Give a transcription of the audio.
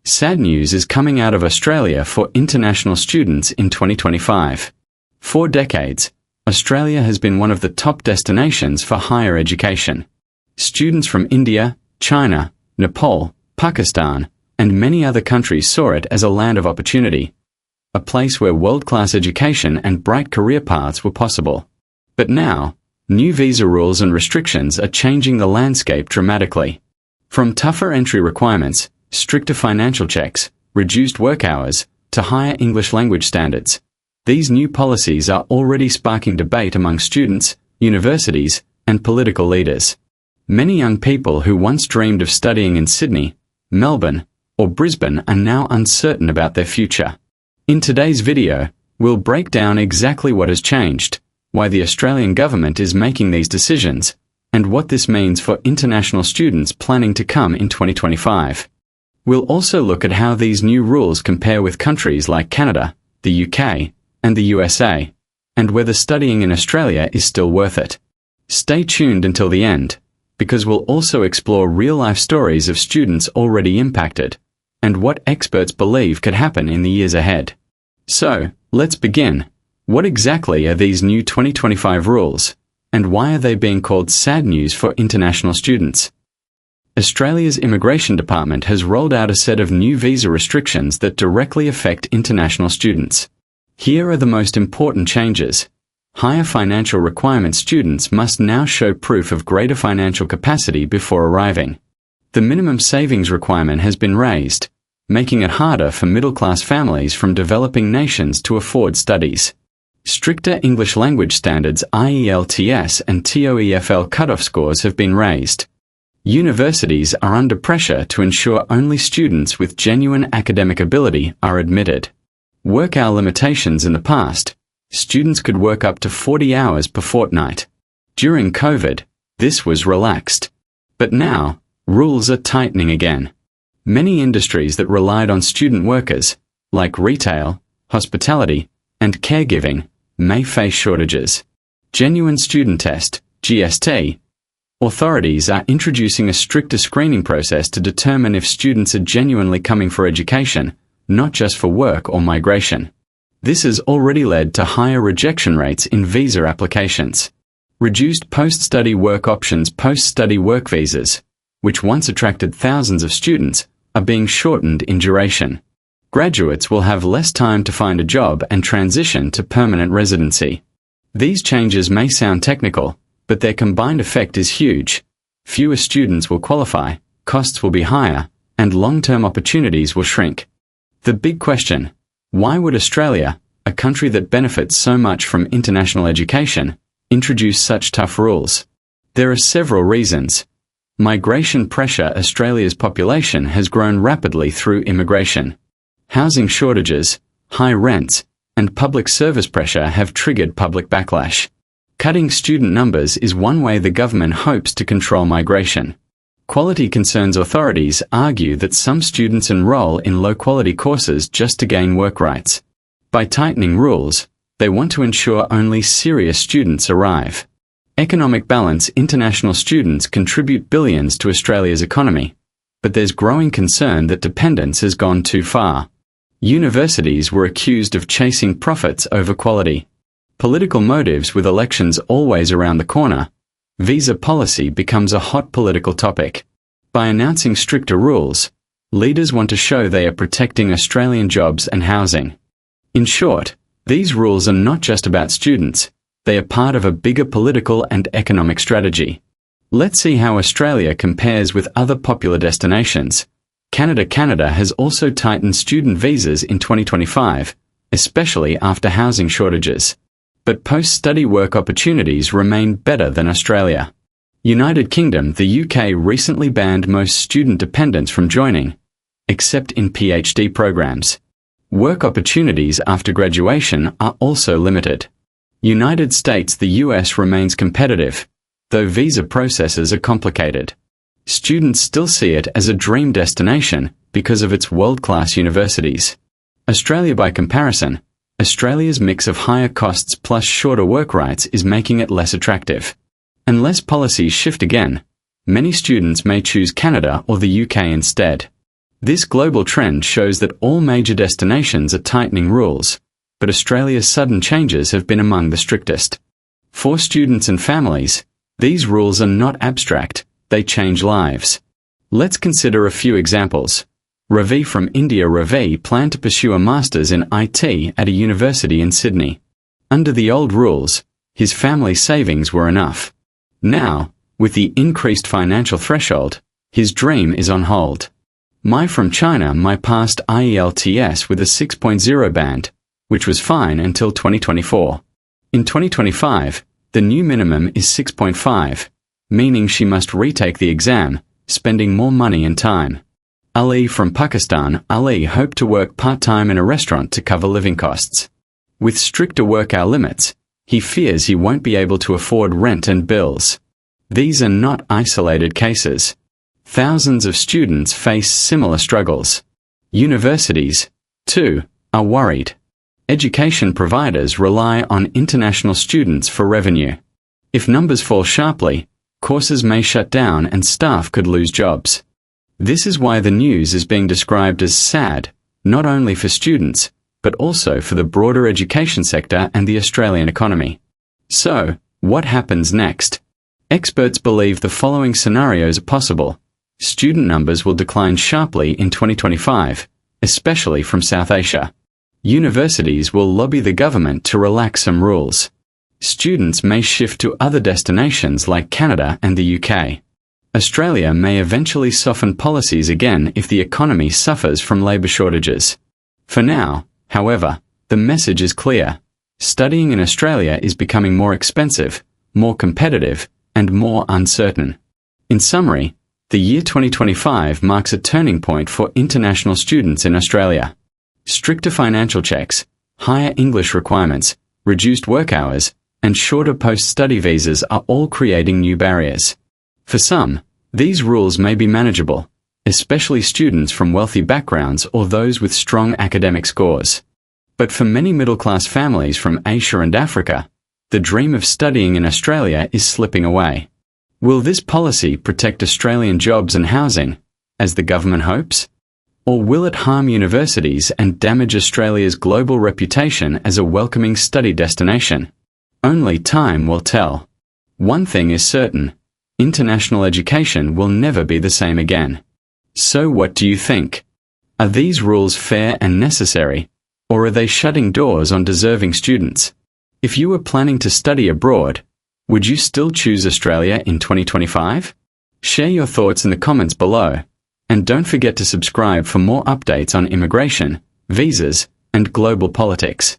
Sad news is coming out of Australia for international students in 2025. For decades, Australia has been one of the top destinations for higher education. Students from India, China, Nepal, Pakistan, and many other countries saw it as a land of opportunity, a place where world-class education and bright career paths were possible. But now, new visa rules and restrictions are changing the landscape dramatically. From tougher entry requirements, stricter financial checks, reduced work hours, to higher English language standards, these new policies are already sparking debate among students, universities, and political leaders. Many young people who once dreamed of studying in Sydney, Melbourne, or Brisbane are now uncertain about their future. In today's video, we'll break down exactly what has changed, why the Australian government is making these decisions, and what this means for international students planning to come in 2025. We'll also look at how these new rules compare with countries like Canada, the UK, and the USA, and whether studying in Australia is still worth it. Stay tuned until the end, because we'll also explore real-life stories of students already impacted, and what experts believe could happen in the years ahead. So, let's begin. What exactly are these new 2025 rules, and why are they being called sad news for international students? Australia's Immigration Department has rolled out a set of new visa restrictions that directly affect international students. Here are the most important changes. Higher financial requirement students must now show proof of greater financial capacity before arriving. The minimum savings requirement has been raised, making it harder for middle-class families from developing nations to afford studies. Stricter English language standards IELTS and TOEFL cutoff scores have been raised. Universities are under pressure to ensure only students with genuine academic ability are admitted. Work hour limitations in the past, students could work up to 40 hours per fortnight. During COVID, this was relaxed. But now, rules are tightening again. Many industries that relied on student workers, like retail, hospitality, and caregiving, may face shortages. Genuine Student Test, GST, authorities are introducing a stricter screening process to determine if students are genuinely coming for education, not just for work or migration. This has already led to higher rejection rates in visa applications. Reduced post-study work options post-study work visas, which once attracted thousands of students, are being shortened in duration. Graduates will have less time to find a job and transition to permanent residency. These changes may sound technical, but their combined effect is huge. Fewer students will qualify, costs will be higher, and long-term opportunities will shrink. The big question: why would Australia, a country that benefits so much from international education, introduce such tough rules? There are several reasons. Migration pressure. Australia's population has grown rapidly through immigration. Housing shortages, high rents, and public service pressure have triggered public backlash. Cutting student numbers is one way the government hopes to control migration. Quality concerns. Authorities argue that some students enroll in low-quality courses just to gain work rights. By tightening rules, they want to ensure only serious students arrive. Economic balance. International students contribute billions to Australia's economy, but there's growing concern that dependence has gone too far. Universities were accused of chasing profits over quality. Political motives. With elections always around the corner, visa policy becomes a hot political topic. By announcing stricter rules, leaders want to show they are protecting Australian jobs and housing. In short, these rules are not just about students, they are part of a bigger political and economic strategy. Let's see how Australia compares with other popular destinations. Canada has also tightened student visas in 2025, especially after housing shortages. But post-study work opportunities remain better than Australia. United Kingdom. The UK recently banned most student dependents from joining, except in PhD programs. Work opportunities after graduation are also limited. United States. The US remains competitive, though visa processes are complicated. Students still see it as a dream destination because of its world-class universities. Australia. By comparison, Australia's mix of higher costs plus shorter work rights is making it less attractive. Unless policies shift again, many students may choose Canada or the UK instead. This global trend shows that all major destinations are tightening rules, but Australia's sudden changes have been among the strictest. For students and families, these rules are not abstract, they change lives. Let's consider a few examples. Ravi from India. Ravi planned to pursue a master's in IT at a university in Sydney. Under the old rules, his family savings were enough. Now, with the increased financial threshold, his dream is on hold. Mai from China. Mai passed IELTS with a 6.0 band, which was fine until 2024. In 2025, the new minimum is 6.5, meaning she must retake the exam, spending more money and time. Ali from Pakistan. Ali hoped to work part-time in a restaurant to cover living costs. With stricter work-hour limits, he fears he won't be able to afford rent and bills. These are not isolated cases. Thousands of students face similar struggles. Universities, too, are worried. Education providers rely on international students for revenue. If numbers fall sharply, courses may shut down and staff could lose jobs. This is why the news is being described as sad, not only for students, but also for the broader education sector and the Australian economy. So, what happens next? Experts believe the following scenarios are possible. Student numbers will decline sharply in 2025, especially from South Asia. Universities will lobby the government to relax some rules. Students may shift to other destinations like Canada and the UK. Australia may eventually soften policies again if the economy suffers from labour shortages. For now, however, the message is clear. Studying in Australia is becoming more expensive, more competitive, and more uncertain. In summary, the year 2025 marks a turning point for international students in Australia. Stricter financial checks, higher English requirements, reduced work hours, and shorter post-study visas are all creating new barriers. For some, these rules may be manageable, especially students from wealthy backgrounds or those with strong academic scores. But for many middle-class families from Asia and Africa, the dream of studying in Australia is slipping away. Will this policy protect Australian jobs and housing, as the government hopes? Or will it harm universities and damage Australia's global reputation as a welcoming study destination? Only time will tell. One thing is certain: international education will never be the same again. So what do you think? Are these rules fair and necessary, or are they shutting doors on deserving students? If you were planning to study abroad, would you still choose Australia in 2025? Share your thoughts in the comments below. And don't forget to subscribe for more updates on immigration, visas, and global politics.